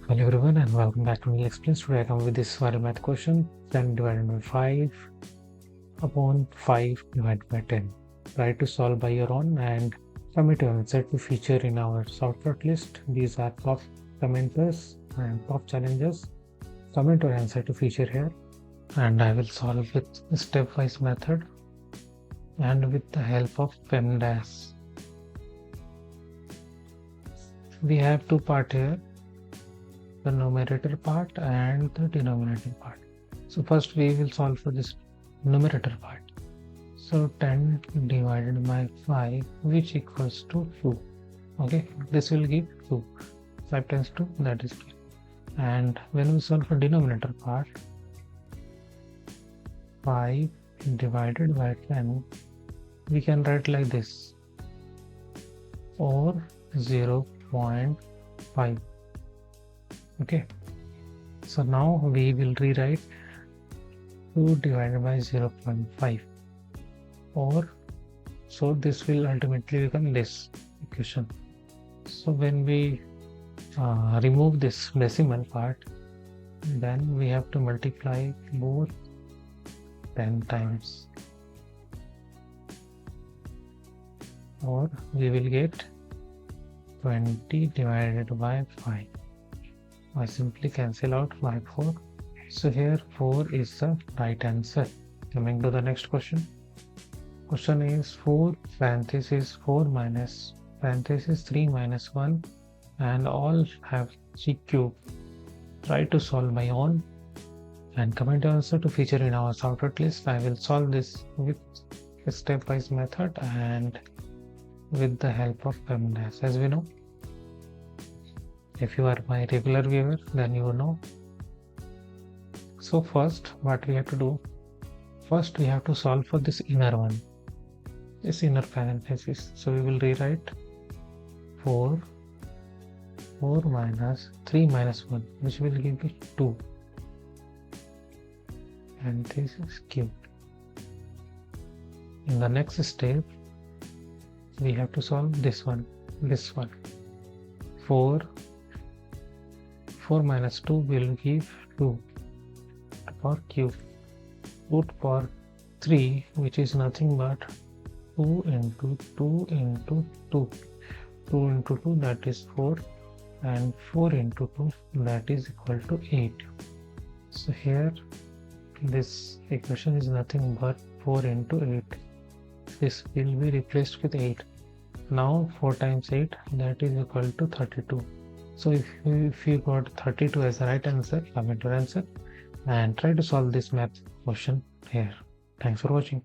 Hello everyone and welcome back to Neil Explains. Today I come with this math question: 10 divided by 5 upon 5 divided by 10. Try to solve by your own and commit your answer to feature in our shortcut list. These are top commenters and top challenges. Comment your answer to feature here and I will solve with stepwise method and with the help of PEMDAS. We have two parts here, the numerator part and the denominator part. So first we will solve for this numerator part. So 10 divided by 5, which equals to 2. Okay, this will give 2. 5 times 2, that is 2. And when we solve for denominator part, 5 divided by 10, we can write like this, or 0.5. Okay, so now we will rewrite 2 divided by 0.5, or so this will ultimately become this equation. So when we remove this decimal part, then we have to multiply both 10 times, or we will get 20 divided by 5. I simply cancel out 5, 4. So here 4 is the right answer. Coming to the next question. Question is 4 parenthesis 4 minus parenthesis 3 minus 1 and all have g cube. Try to solve by own and comment your answer to feature in our shortcut list. I will solve this with a stepwise method and with the help of PEMDAS. As we know, if you are my regular viewer, then you know. So first what we have to do, first we have to solve for this inner one, this inner parenthesis. So we will rewrite 4 minus 3 minus 1, which will give me 2, and this is cubed. In the next step we have to solve this one, 4 minus 2 will give 2 for cube. Root for 3, which is nothing but 2 into 2 into 2. 2 into 2, that is 4, and 4 into 2, that is equal to 8. So here this equation is nothing but 4 into 8. This will be replaced with 8. Now 4 times 8, that is equal to 32. So if you got 32 as the right answer, comment your answer and try to solve this math question here. Thanks for watching.